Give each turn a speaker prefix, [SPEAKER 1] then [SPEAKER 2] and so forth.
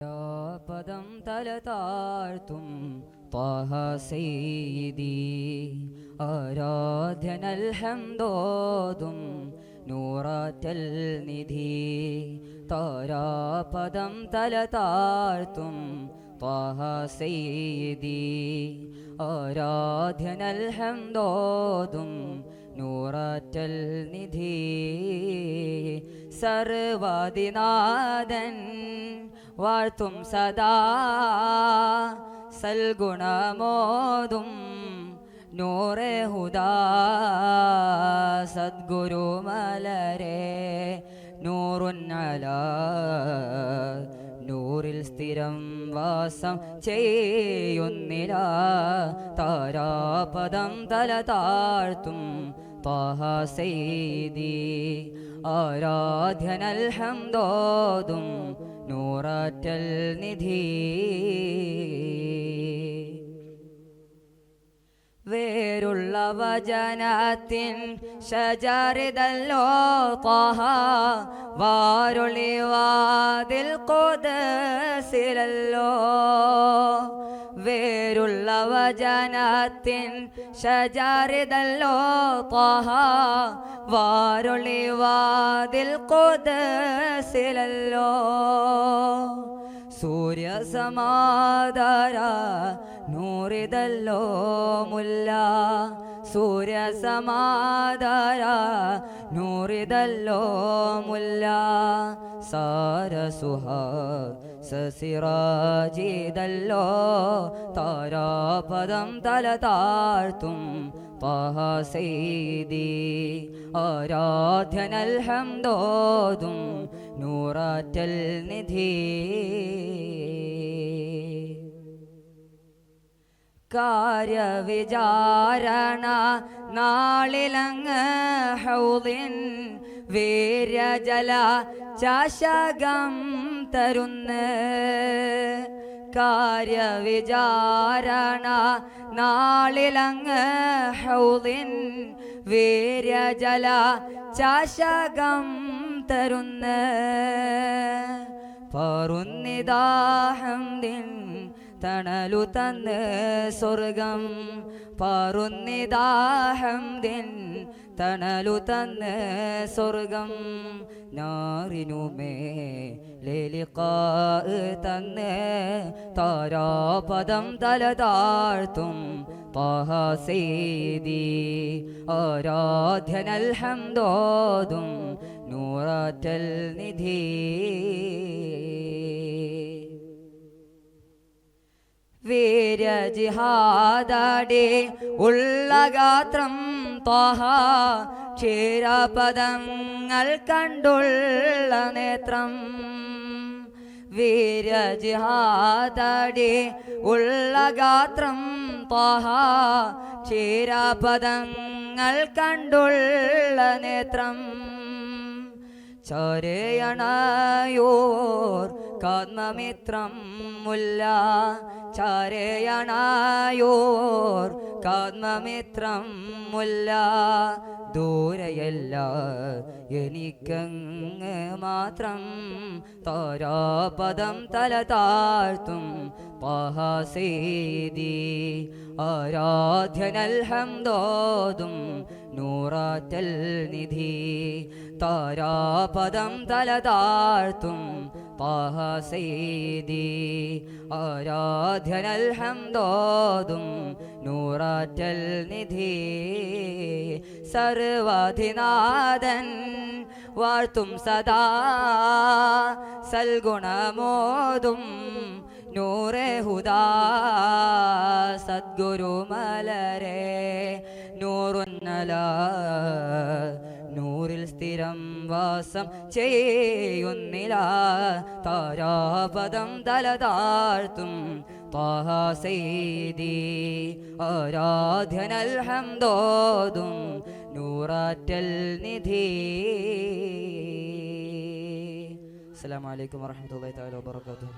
[SPEAKER 1] പദം തല താഴ്ത്തും ത്വാഹ സയ്യിദി ആരാധ്യനൽ ഹംദോതും നൂറാറ്റൽ നിധി താരാപദം തല താഴ്ത്തും ത്വാഹ സയ്യിദി ആരാധ്യനൽ ഹംദോതും നൂറാറ്റൽ നിധി സർവാദിനാഥൻ വാഴ്ത്തും സദാ സൽഗുണമോതും നൂറെ ഹുദാ സദ്ഗുരു മലരെ നൂറുൻ അലാ നൂറിൽ സ്ഥിരം വാസം ചെയ്യുന്നില്ല താരാപദം തല താഴ്ത്തും ത്വാഹ സയ്യിദി ആരാധ്യനൽ ഹംദോതും നൂറാറ്റൽ നിധി വേരുള്ള വചനത്തിൻ ഷജറിതല്ലോ ത്വാഹ വാരുളി വാതിൽ ഖുദ്സിലല്ലോ വേരുള്ള വചനത്തിൻ ഷജറിതല്ലോ ത്വാഹ വാരുളി വാതിൽ ഖുദ്സിലല്ലോ സൂര്യ സമാദര നൂറിതല്ലോ മുല്ല സൂര്യ സമാദര നൂറിതല്ലോ മുല്ല സാരസുഹ സസിറാജിതല്ലോ താരാപദം തല താഴ്ത്തും ത്വാഹ സയ്യിദി ആരാധ്യനൽ ഹംദോതും നൂറാറ്റൽ നിധി കാര്യവിചാരണ നാളിലങ്ങ് ഹൗദിൻ വീര്യജല ചാശകം തരുന്ന കാര്യവിചാരണ നാളിലങ്ങ് ഹൗദിൻ വീര്യജല ചാശകം തരുന്ന പറുന്നിദാഹംദിൻ തണലു തന്ന് സ്വർഗം പറുന്നിദാഹംദിൻ തണലു തന്ന് സ്വർഗം നാറിനുമേ ലിഖാ തന്ന് താരാപദം തല താഴ്ത്തും ത്വാഹ സയ്യിദി ആരാധ്യനൽ ഹംദോതും നൂറാറ്റൽ നിധി വീര്യജിഹാദാടെ ഉള്ള ഗാത്രം ത്വാഹ ക്ഷീരപദങ്ങൾ കണ്ടുള്ള നേത്രം വീര്യജിഹാദാടെ ഉള്ള ഗാത്രം ത്വാഹ ക്ഷീരപദങ്ങൾ കണ്ടുള്ള നേത്രം ചാരയണയോർ കാത്മമിത്രം മുല്ല ചാരയണയോർ കാത്മമിത്രം മുല്ല ദൂരയല്ല എനിക്കങ്ങ് മാത്രം താരാപദം തല താഴ്ത്തും ത്വാഹ സയ്യിദി ആരാധ്യനൽ ഹംദോതും നൂറാറ്റൽ നിധി താരാപദം തല താഴ്ത്തും ത്വാഹ സയ്യിദി ആരാധ്യനൽ ഹംദോതും നൂറാറ്റൽ നിധി സർവാധിനാഥൻ വാഴ്ത്തും സദാ സൽഗുണമോതും നൂറെ ഹുദാ സദ്ഗുരു മലരെ നൂറുൻ അലാ നൂറിൽ സ്ഥിരം വാസം ചെയ്യുന്നില്ല താരാപദം തല താഴ്ത്തും ത്വാഹ സയ്യിദി ആരാധ്യനൽ ഹംദോതും നൂറാറ്റൽ നിധി. അസ്സലാമു അലൈക്കും വറഹ്മത്തുള്ളാഹി തആല വബറകാതുഹു.